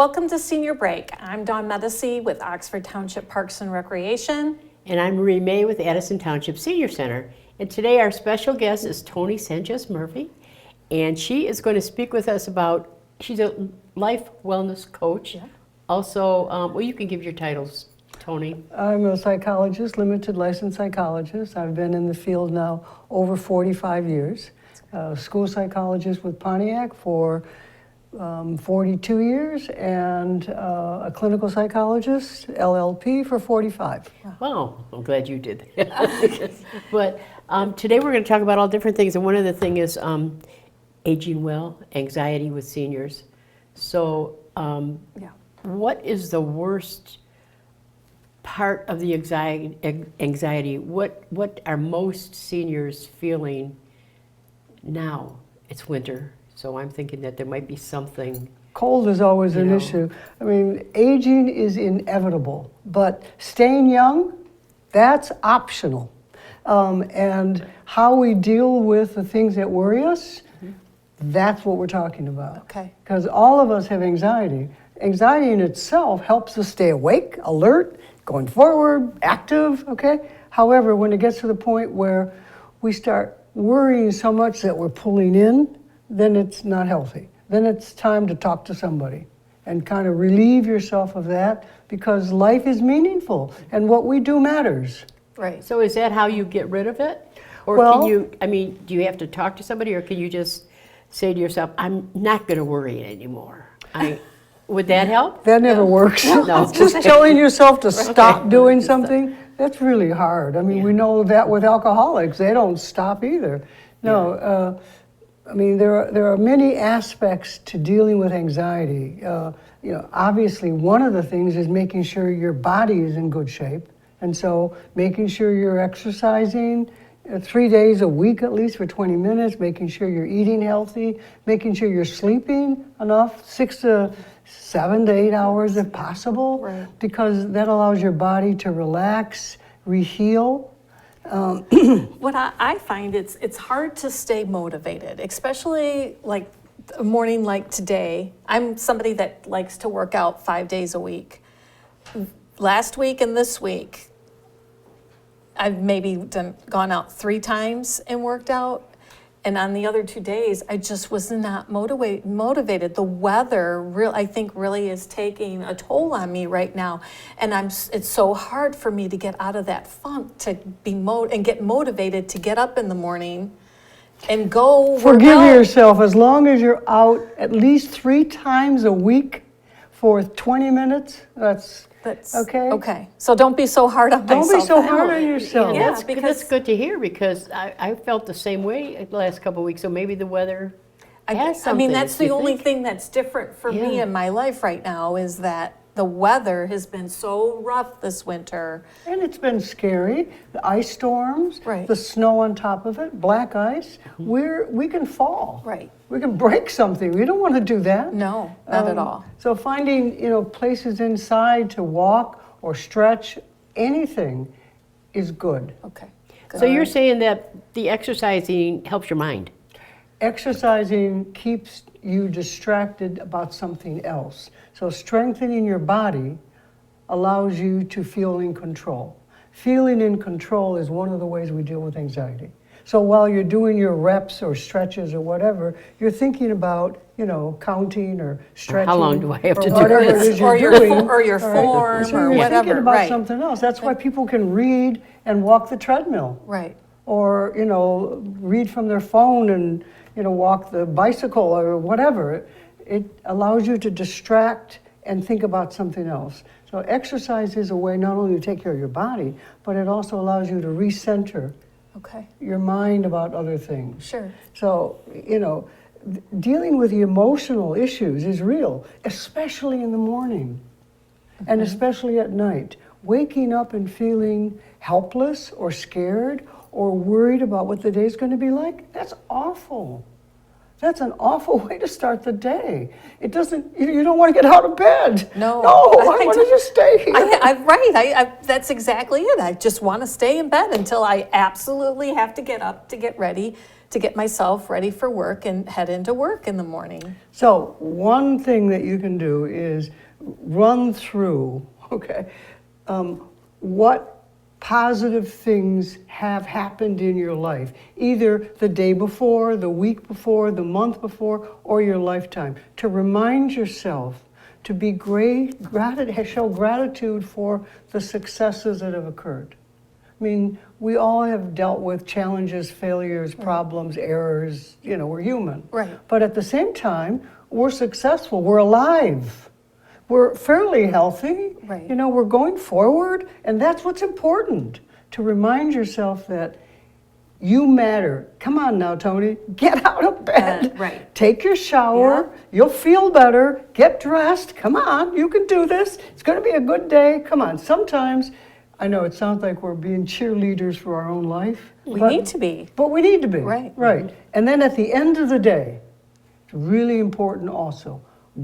Welcome to Senior Break. I'm Dawn Medici with Oxford Township Parks and Recreation. And I'm Marie May with Addison Township Senior Center. And today our special guest is Toni Murphy. And she is going to speak with us about, she's a life wellness coach. Yeah. Also, well, you can give your titles, Toni. I'm a psychologist, limited license psychologist. I've been in the field now over 45 years. School psychologist with Pontiac for 42 years, and a clinical psychologist, LLP, for 45. Wow, I'm glad you did that. But today we're going to talk about all different things, and one of the things is aging well, anxiety with seniors. So what is the worst part of the anxiety? What are most seniors feeling now? It's winter. So I'm thinking that there might be something. Cold is always an issue. I mean, aging is inevitable, but staying young, that's optional. And how we deal with the things that worry us, that's what we're talking about. Okay. Because all of us have anxiety. Anxiety in itself helps us stay awake, alert, going forward, active, okay? However, when it gets to the point where we start worrying so much that we're pulling in, then it's not healthy. Then it's time to talk to somebody and kind of relieve yourself of that, because life is meaningful and what we do matters. Right. So is that how you get rid of it? Or Well, can you, I mean, do you have to talk to somebody, or can you just say to yourself, I'm not going to worry anymore? Would that help? That never works. No. Just telling yourself to stop doing something, that's really hard. I mean, we know that with alcoholics, they don't stop either. No, I mean, there are many aspects to dealing with anxiety. Obviously, one of the things is making sure your body is in good shape. And so making sure you're exercising 3 days a week at least for 20 minutes, making sure you're eating healthy, making sure you're sleeping enough, 6 to 7 to 8 hours if possible, because that allows your body to relax, reheal. What I find, it's hard to stay motivated, especially like a morning like today. I'm somebody that likes to work out 5 days a week. Last week and this week, I've maybe gone out 3 times and worked out. And on the other 2 days, I just was not motivated. The weather, I think, really is taking a toll on me right now. And it's so hard for me to get out of that funk, to be and get motivated to get up in the morning and go Forgive yourself. As long as you're out at least 3 times a week for 20 minutes, that's okay. Okay. So don't be so hard on myself. Don't be so hard on yourself. Yeah, that's good to hear, because I felt the same way the last couple of weeks. So maybe the weather has something. I mean, that's the only thing that's different for me in my life right now, is that the weather has been so rough this winter. And it's been scary. The ice storms, the snow on top of it, black ice. We can fall. Right. We can break something. We don't want to do that. No, not at all. So finding, places inside to walk or stretch, anything is good. Okay. So you're saying that the exercising helps your mind? Exercising keeps you distracted about something else. So strengthening your body allows you to feel in control. Feeling in control is one of the ways we deal with anxiety. So while you're doing your reps or stretches or whatever, you're thinking about, counting or stretching. How long do I have to do whatever this? it is you're doing. Or your form, So or you're whatever. thinking about something else. That's why people can read and walk the treadmill. Right. Or, read from their phone and, walk the bicycle or whatever. It allows you to distract and think about something else. So exercise is a way not only to take care of your body, but it also allows you to recenter your mind about other things. Sure. So, dealing with the emotional issues is real, especially in the morning and especially at night. Waking up and feeling helpless or scared or worried about what the day's going to be like, that's awful. That's an awful way to start the day. You don't want to get out of bed. No. I want to just stay here. That's exactly it. I just want to stay in bed until I absolutely have to get up to get ready to get myself ready for work and head into work in the morning. So one thing that you can do is run through, okay, what positive things have happened in your life, either the day before, the week before, the month before, or your lifetime, to remind yourself to be show gratitude for the successes that have occurred. I mean, we all have dealt with challenges, failures, problems, errors, we're human. Right. But at the same time, we're successful, we're alive. We're fairly healthy, Right. We're going forward, and that's what's important, to remind yourself that you matter. Come on now, Toni, get out of bed, right. Take your shower, Yeah. You'll feel better, get dressed, come on, you can do this, it's gonna be a good day, come on. Sometimes, I know it sounds like we're being cheerleaders for our own life. We need to be. But we need to be. Right. Right. And then at the end of the day, it's really important also,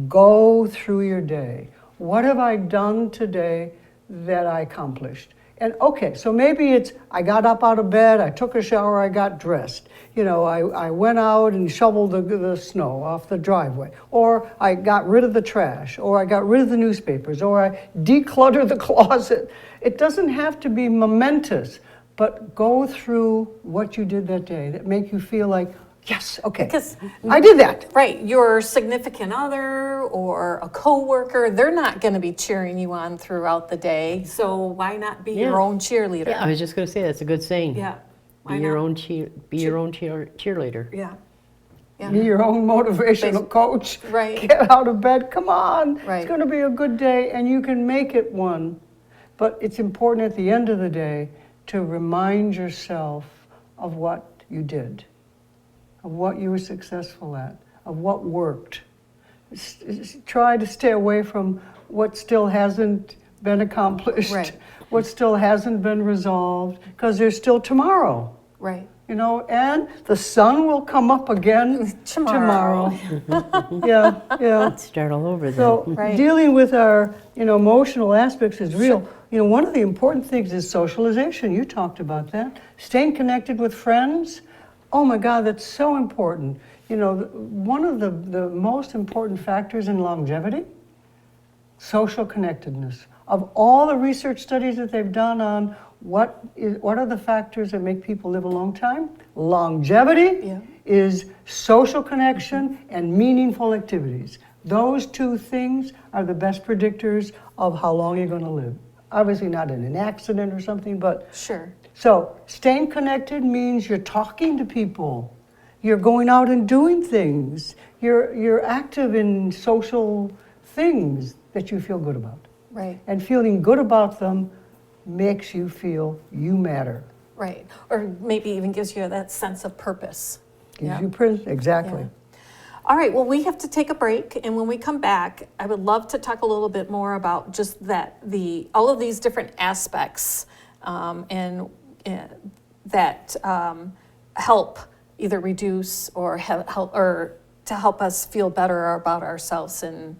go through your day. What have I done today that I accomplished? And okay, so maybe it's, I got up out of bed, I took a shower, I got dressed. I went out and shoveled the snow off the driveway. Or I got rid of the trash, or I got rid of the newspapers, or I decluttered the closet. It doesn't have to be momentous, but go through what you did that day that make you feel like, yes, okay, Because I did that. Right, your significant other or a coworker, they're not going to be cheering you on throughout the day. So why not be your own cheerleader? Yeah, I was just going to say that's a good saying. Yeah. Be Why your not? own cheerleader. Yeah. Yeah. Be your own motivational coach. Right. Get out of bed. Come on. Right. It's going to be a good day, and you can make it one. But it's important at the end of the day to remind yourself of what you did, of what you were successful at, of what worked. Try to stay away from what still hasn't been accomplished, Right. what still hasn't been resolved, because there's still tomorrow. Right. And the sun will come up again Tomorrow. Yeah, yeah. Start all over then. So Right. dealing with our, emotional aspects is real. One of the important things is socialization. You talked about that. Staying connected with friends. Oh my God, that's so important. One of the most important factors in longevity, social connectedness. Of all the research studies that they've done on what are the factors that make people live a long time, longevity is social connection and meaningful activities. Those two things are the best predictors of how long you're going to live. Obviously not in an accident or something, but Sure. so staying connected means you're talking to people, you're going out and doing things, you're active in social things that you feel good about. Right. And feeling good about them makes you feel you matter. Right. Or maybe even gives you that sense of purpose. Gives you exactly. Yeah. All right, well, we have to take a break, and when we come back, I would love to talk a little bit more about just all of these different aspects that help either reduce or help or to help us feel better about ourselves and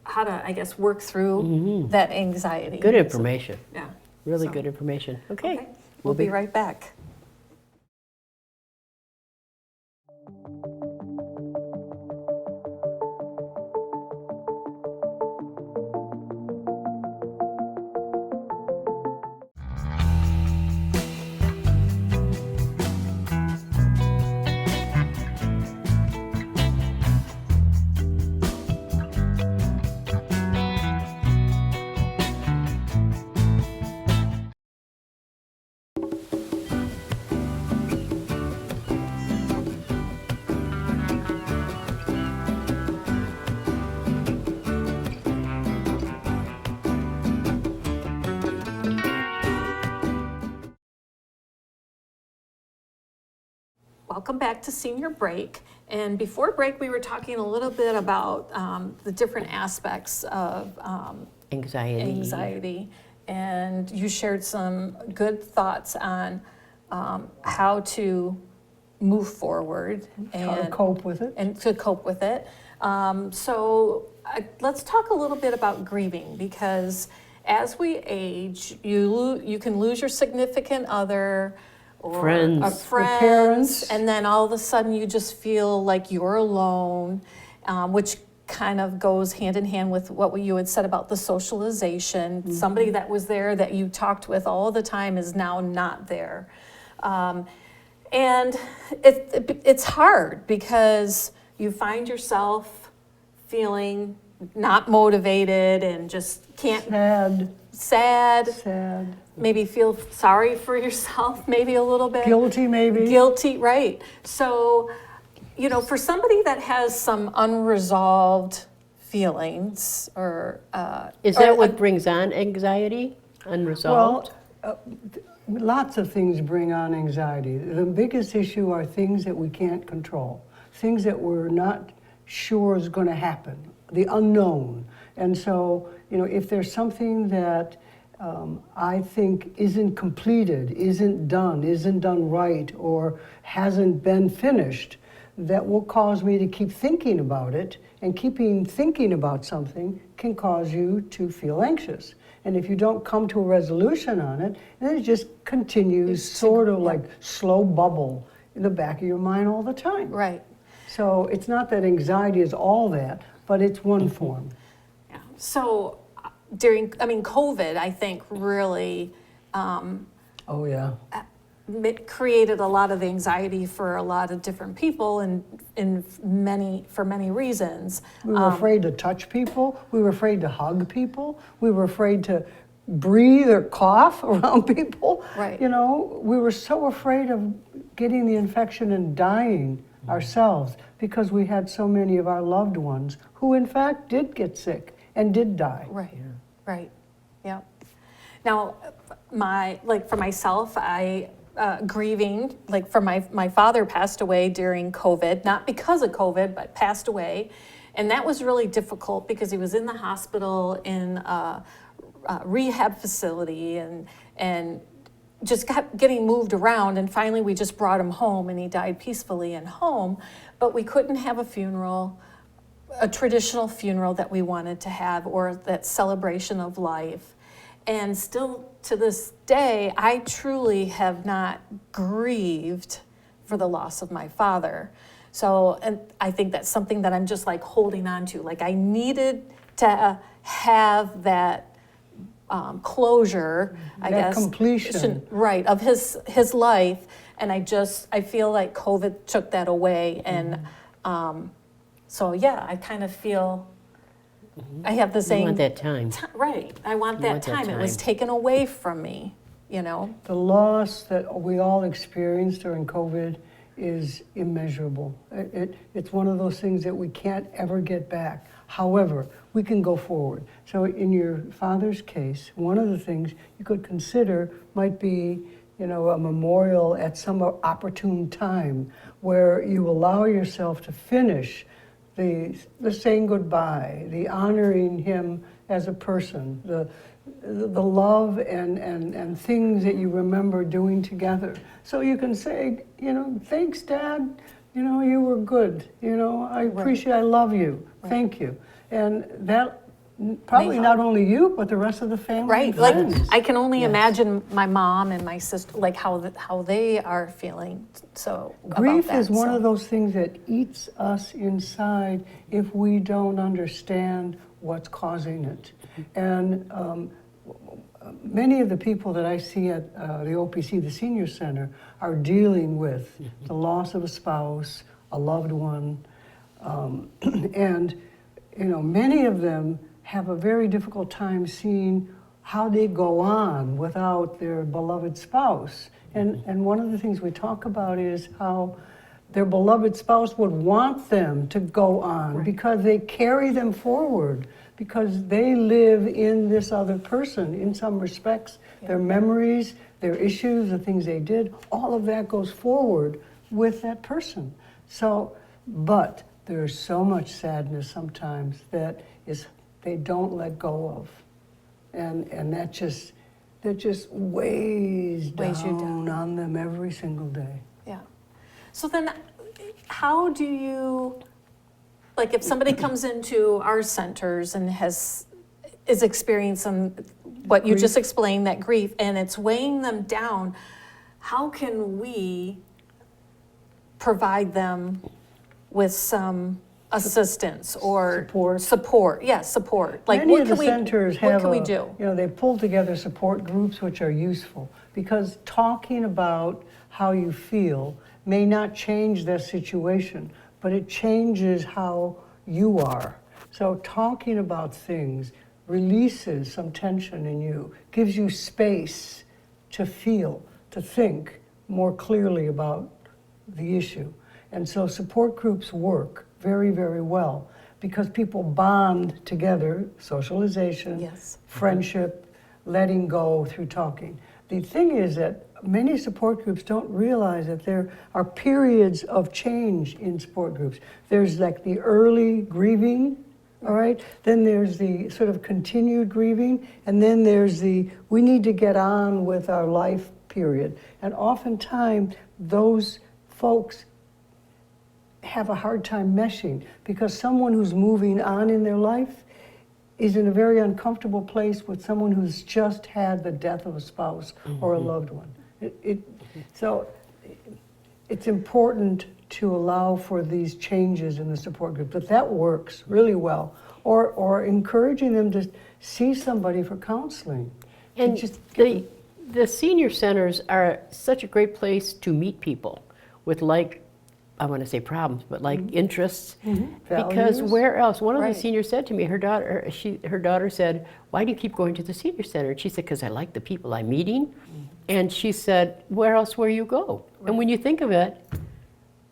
how to, I guess, work through that anxiety. Good information. Yeah. Really So- good information. Okay. We'll be right back. Welcome back to Senior Break. And before break, we were talking a little bit about the different aspects of Anxiety. And you shared some good thoughts on how to move forward How to and cope with it. and to cope with it. Let's talk a little bit about grieving, because as we age, you can lose your significant other, or Friends. a Or friends, parents. and then all of a sudden you just feel like you're alone, which kind of goes hand in hand with what you had said about the socialization. Somebody that was there that you talked with all the time is now not there. And it's hard because you find yourself feeling not motivated and just can't, sad, maybe feel sorry for yourself, maybe a little bit. Guilty, maybe. Guilty, right. So, for somebody that has some unresolved feelings or... Is that what brings on anxiety, unresolved? Well, lots of things bring on anxiety. The biggest issue are things that we can't control, things that we're not sure is going to happen, the unknown. And so, if there's something that I think isn't completed, isn't done right, or hasn't been finished, that will cause me to keep thinking about it, and keeping thinking about something can cause you to feel anxious. And if you don't come to a resolution on it, then it just continues sort of like slow bubble in the back of your mind all the time. Right. So it's not that anxiety is all that, but it's one form. Yeah. So during, COVID, I think really Oh yeah. it created a lot of anxiety for a lot of different people and for many reasons. We were afraid to touch people. We were afraid to hug people. We were afraid to breathe or cough around people. Right. We were so afraid of getting the infection and dying ourselves because we had so many of our loved ones who in fact did get sick and did die. Right. Yeah. Right. Yeah. Now, for myself, I grieving, for my father passed away during COVID, not because of COVID, but passed away. And that was really difficult because he was in the hospital in a rehab facility and just kept getting moved around. And finally we just brought him home and he died peacefully in home. But we couldn't have a traditional funeral that we wanted to have, or that celebration of life. And still to this day, I truly have not grieved for the loss of my father. So, and I think that's something that I'm just holding on to. I needed to have that closure, I That guess. completion. Right, of his life. And I feel like COVID took that away. And so, yeah, I kind of feel I have the same... You want that time. Right, I want that time. It was time. taken away from me, The loss that we all experienced during COVID is immeasurable. It's one of those things that we can't ever get back. However, we can go forward. So in your father's case, one of the things you could consider might be, a memorial at some opportune time where you allow yourself to finish the saying goodbye, the honoring him as a person, the love and things that you remember doing together. So you can say, thanks, Dad. You were good. I appreciate, I love you. Right. Thank you. And that probably not only you, but the rest of the family. right? and friends. I can only Yes. imagine my mom and my sister, how they are feeling. So Grief about that, is one so. of those things that eats us inside if we don't understand what's causing it. And many of the people that I see at the OPC, the Senior Center, are dealing with the loss of a spouse, a loved one, and many of them have a very difficult time seeing how they go on without their beloved spouse. And one of the things we talk about is how their beloved spouse would want them to go on because they carry them forward, because they live in this other person in some respects. Their memories, their issues, the things they did, all of that goes forward with that person. So, but there's so much sadness sometimes that they don't let go of. And that just weighs Weighs you down. on them every single day. Yeah. So then how do you, if somebody comes into our centers and is experiencing what you just explained, that grief, and it's weighing them down, how can we provide them with some assistance or support? Yeah, support. Like, Many what of can the we, centers what have can we do? they pull together support groups which are useful, because talking about how you feel may not change that situation, but it changes how you are. So talking about things releases some tension in you, gives you space to feel, to think more clearly about the issue. And so support groups work very, very well because people bond together, socialization, Yes. friendship, letting go through talking. The thing is that many support groups don't realize that there are periods of change in support groups. There's like the early grieving, all right? Then there's the sort of continued grieving, and then there's the we need to get on with our life period. And oftentimes those folks have a hard time meshing because someone who's moving on in their life is in a very uncomfortable place with someone who's just had the death of a spouse or a loved one. So it's important to allow for these changes in the support group, but that works really well. Or encouraging them to see somebody for counseling. And the senior centers are such a great place to meet people with, like, I want to say problems, but like interests. Because Values. where else? One of Right. the seniors said to me, her daughter said, "Why do you keep going to the senior center?" And she said, "Because I like the people I'm meeting." And she said, "Where else will you go?" And when you think of it,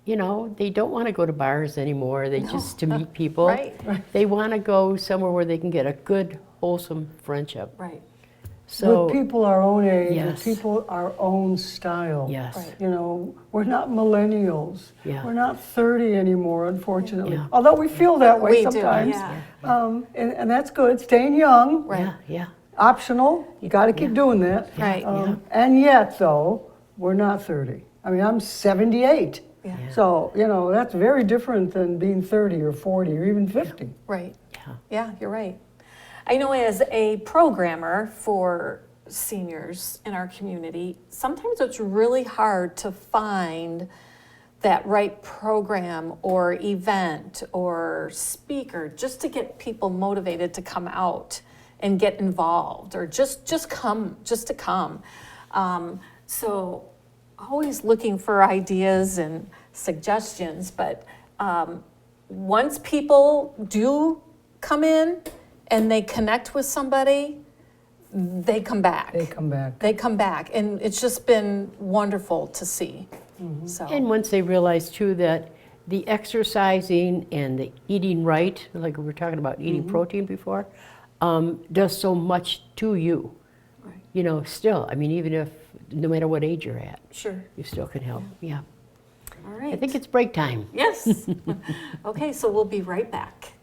they don't want to go to bars anymore. They just to meet people. Right. They want to go somewhere where they can get a good, wholesome friendship. Right. So with people our own age, Yes. with people our own style. Yes. Right. We're not millennials. Yeah. We're not 30 anymore, unfortunately. Yeah. Although we feel that way We do, sometimes. yeah. And that's good. Staying young, Right. Yeah. optional. You got to keep doing that. Right. And yet, though, we're not 30. I mean, I'm 78. Yeah. So, that's very different than being 30 or 40 or even 50. Right. Yeah. Yeah, you're right. I know as a programmer for seniors in our community, sometimes it's really hard to find that right program or event or speaker just to get people motivated to come out and get involved or just to come. So always looking for ideas and suggestions, but once people do come in and they connect with somebody, they come back. They come back. They come back, and it's just been wonderful to see. So And once they realize too that the exercising and the eating right, like we were talking about eating protein before, does so much to you. Right. Still, I mean, even if, no matter what age you're at, Sure. you still can help. Yeah. All right. I think it's break time. Yes. Okay, so we'll be right back.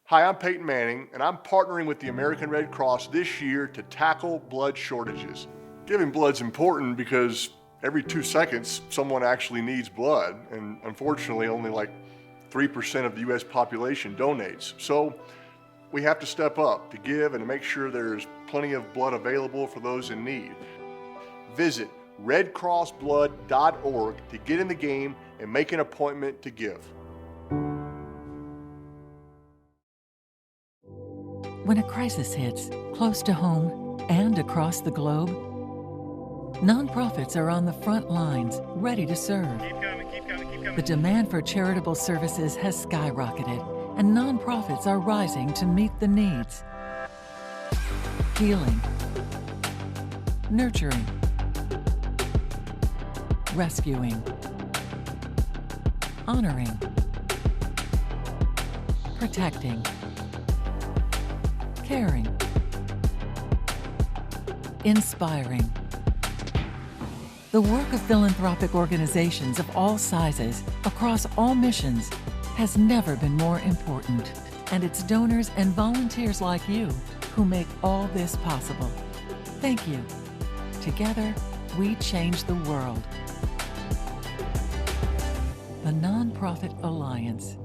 Hi, I'm Peyton Manning, and I'm partnering with the American Red Cross this year to tackle blood shortages. Giving blood's important because every 2 seconds, someone actually needs blood, and unfortunately, only like 3% of the U.S. population donates. So we have to step up to give and to make sure there's plenty of blood available for those in need. Visit redcrossblood.org to get in the game and make an appointment to give. When a crisis hits, close to home and across the globe, nonprofits are on the front lines, ready to serve. Keep coming. The demand for charitable services has skyrocketed, and nonprofits are rising to meet the needs. Healing, nurturing, rescuing, honoring, protecting, caring, inspiring. The work of philanthropic organizations of all sizes, across all missions, has never been more important. And it's donors and volunteers like you who make all this possible. Thank you. Together, we change the world. The Nonprofit Alliance.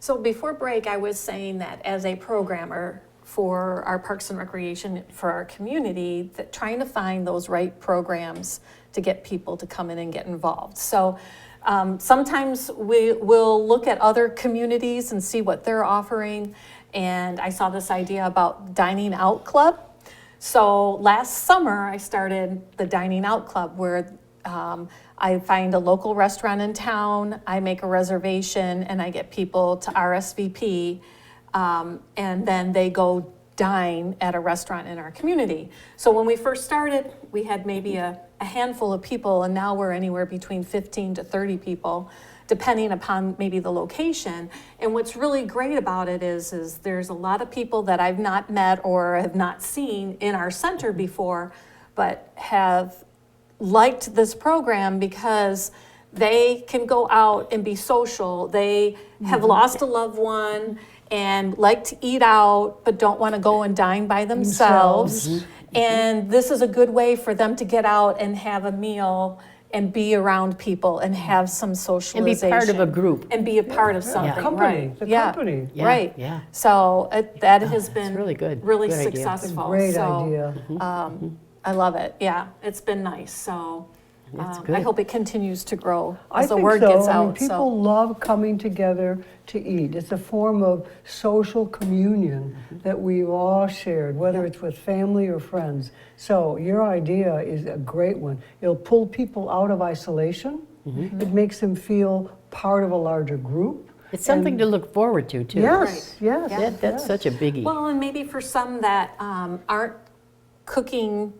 So before break, I was saying that as a programmer for our Parks and Recreation for our community, that trying to find those right programs to get people to come in and get involved. So sometimes we will look at other communities and see what they're offering. And I saw this idea about dining out club. So last summer, I started the dining out club where I find a local restaurant in town, I make a reservation, and I get people to RSVP, and then they go dine at a restaurant in our community. So when we first started, we had maybe a handful of people, and now we're anywhere between 15 to 30 people, depending upon maybe the location. And what's really great about it is there's a lot of people that I've not met or have not seen in our center before, but have liked this program because they can go out and be social. They have lost a loved one and like to eat out, but don't want to go and dine by themselves. And this is a good way for them to get out and have a meal and be around people and have some And socialization. be part of a group. And be a part of something, company, right. the Yeah, company. Yeah, right. yeah. So that has been really good. really Good idea. successful. Great So, idea. I love it. Yeah, it's been nice. So That's I good. hope it continues to grow I as the think word so. gets I mean, out. people love coming together to eat. It's a form of social communion that we've all shared, whether it's with family or friends. So your idea is a great one. It'll pull people out of isolation. It makes them feel part of a larger group. It's something to look forward to, too. Yes, yes. That's such a biggie. Well, and maybe for some that aren't cooking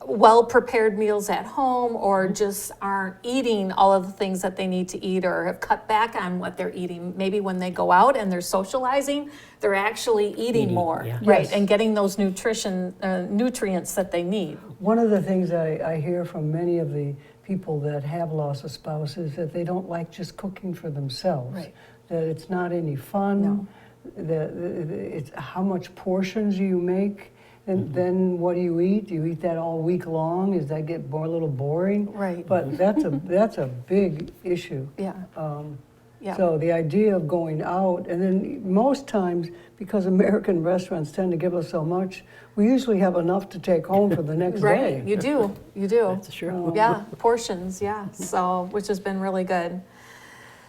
well-prepared meals at home or just aren't eating all of the things that they need to eat or have cut back on what they're eating. Maybe when they go out and they're socializing, they're actually eating more, yeah. right? Yes. And getting those nutrients that they need. One of the things I hear from many of the people that have lost a spouse is that they don't like just cooking for themselves. Right. That it's not any fun. That it's how much portions you make. And then what do you eat? Do you eat that all week long? Does that get a little boring? Right. But that's a big issue. Yeah. Yeah. So the idea of going out, and then most times, because American restaurants tend to give us so much, we usually have enough to take home for the next day. Right, you do. That's true. Yeah, portions, yeah, so, which has been really good.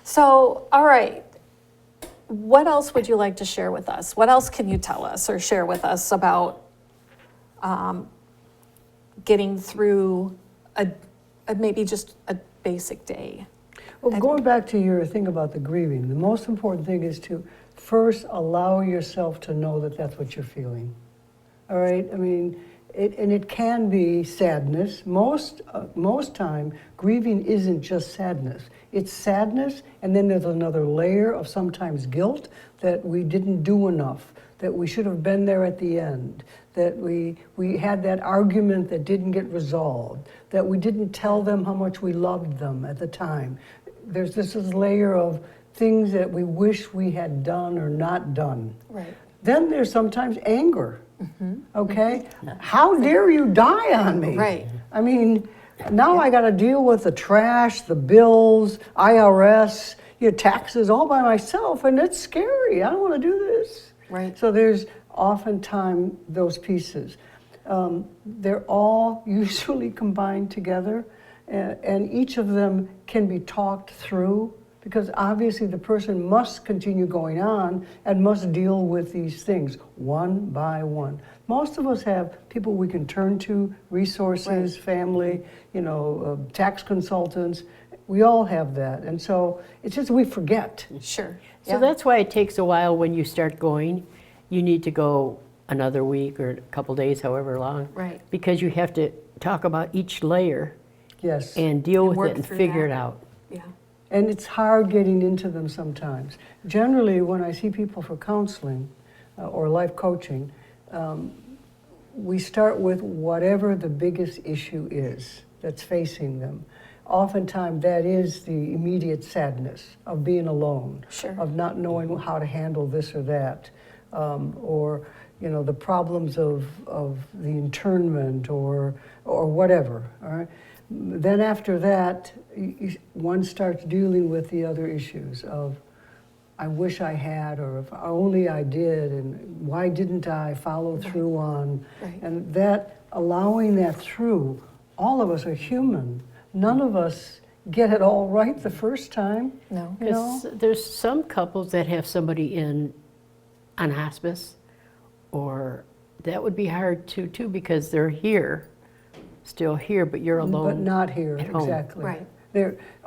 So, all right, what else would you like to share with us? What else can you tell us or share with us about getting through maybe just a basic day? Well, going back to your thing about the grieving, the most important thing is to first allow yourself to know that that's what you're feeling. All right? I mean, it can be sadness. Most time, grieving isn't just sadness. It's sadness, and then there's another layer of sometimes guilt that we didn't do enough, that we should have been there at the end, that we had that argument that didn't get resolved, that we didn't tell them how much we loved them at the time. There's this layer of things that we wish we had done or not done. Right. Then there's sometimes anger. Okay? How dare you die on me? Right. I mean, now I got to deal with the trash, the bills, IRS, your taxes all by myself, and it's scary. I don't want to do this. Right. So there's oftentimes those pieces. They're all usually combined together, and each of them can be talked through, because obviously the person must continue going on and must deal with these things one by one. Most of us have people we can turn to, resources, family, tax consultants. We all have that, and so it's just we forget. Sure. So that's why it takes a while when you start going. You need to go another week or a couple days, however long. Right. Because you have to talk about each layer Yes. and deal with work it and through figure that. it out. Yeah. And it's hard getting into them sometimes. Generally, when I see people for counseling or life coaching, we start with whatever the biggest issue is that's facing them. Oftentimes, that is the immediate sadness of being alone, Sure. of not knowing how to handle this or that, or the problems of the internment or whatever. All right. Then after that, one starts dealing with the other issues of, I wish I had, or if only I did, and why didn't I follow through on, Right. and that, allowing that through, all of us are human. None of us get it all right the first time. No. You know? Because there's some couples that have somebody on hospice, or that would be hard too, because they're still here, but you're alone. But not here, at home. exactly. Right.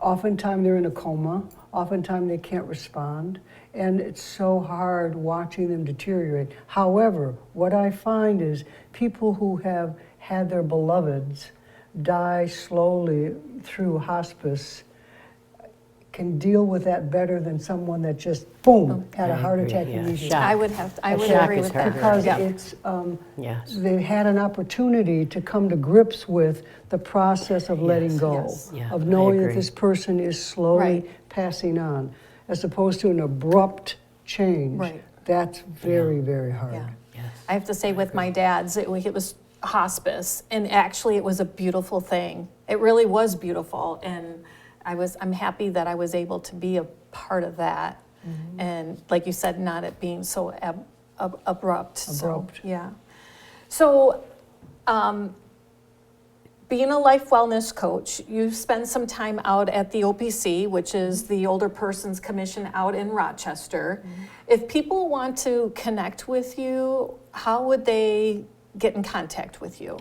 Oftentimes they're in a coma, oftentimes they can't respond, and it's so hard watching them deteriorate. However, what I find is people who have had their beloveds die slowly through hospice can deal with that better than someone that just, boom, had a I heart agree, attack yeah. immediately. Shock. I would shock agree is with that. harder. Because Yeah. it's, Yes. they had an opportunity to come to grips with the process of letting Yes, go, yes. Yeah, of I knowing that agree. this person is slowly Right. passing on, as opposed to an abrupt change. Right. That's very, very hard. Yeah. Yes. I have to say with my dad's, it was hospice, and actually it was a beautiful thing. It really was beautiful, and I'm happy that I was able to be a part of that. And like you said, not it being so abrupt. So, Abrupt. yeah. So, being a life wellness coach, you spend some time out at the OPC, which is the Older Persons Commission out in Rochester. If people want to connect with you, how would they get in contact with you?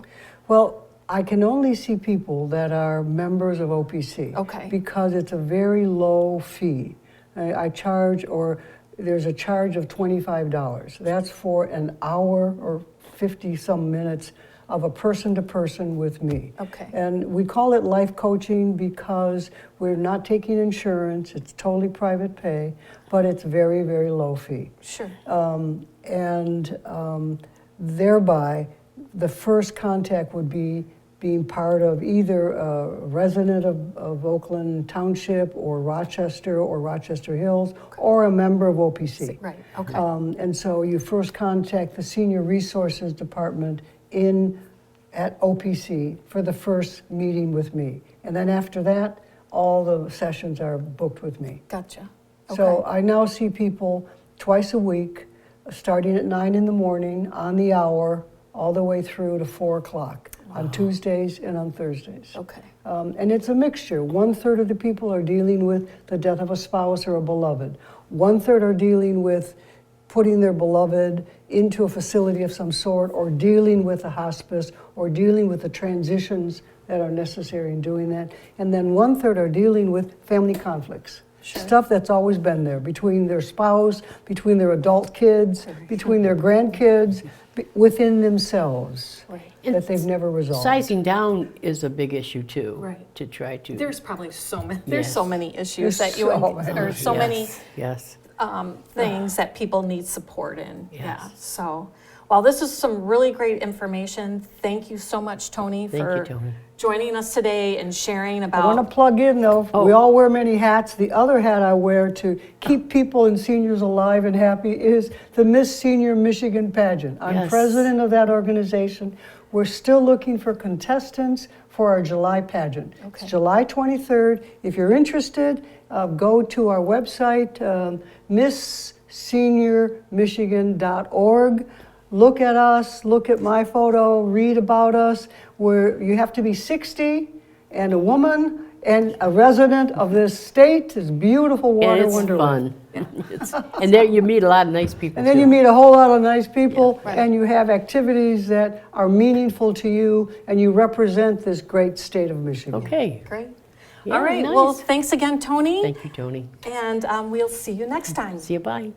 Well, I can only see people that are members of OPC. Okay. Because it's a very low fee. I charge, or there's a charge of $25. That's for an hour or 50-some minutes of a person-to-person with me. Okay. And we call it life coaching because we're not taking insurance. It's totally private pay, but it's very, very low fee. Sure. Thereby, the first contact would be being part of either a resident of Oakland Township or Rochester Hills, or a member of OPC. Right, okay. And so you first contact the Senior Resources Department at OPC for the first meeting with me. And then after that, all the sessions are booked with me. Gotcha. So Okay. I now see people twice a week, starting at 9 in the morning, on the hour, all the way through to 4 o'clock on Tuesdays and on Thursdays. Okay. And it's a mixture. 1/3 of the people are dealing with the death of a spouse or a beloved. 1/3 are dealing with putting their beloved into a facility of some sort, or dealing with a hospice, or dealing with the transitions that are necessary in doing that. And then 1/3 are dealing with family conflicts. Sure. Stuff that's always been there between their spouse, between their adult kids, between their grandkids, within themselves, Right. that they've never resolved. Sizing down is a big issue too. Right. To try to. There's probably so many, there's so Yes. many issues There's that you, so many. or so many Yes, yes. things that people need support in. Yes. Yeah, so, well, this is some really great information. Thank you so much, Toni, Thank for you, Toni. joining us today and sharing I want about, to plug in though, Oh. we all wear many hats. The other hat I wear to keep people and seniors alive and happy is the Miss Senior Michigan pageant. I'm Yes. president of that organization. We're still looking for contestants for our July pageant. Okay. It's July 23rd. If you're interested, go to our website, missseniormichigan.org. Look at us, look at my photo, read about us. You have to be 60 and a woman and a resident of this state, this beautiful And water it's wonderland. fun. And there you meet a lot of nice people And then too. you meet a whole lot of nice people, Yeah, right. and you have activities that are meaningful to you, and you represent this great state of Michigan. Okay. great. Yeah, All right, well, nice. thanks again, Toni, Thank you, Toni. and we'll see you next time. See you, bye.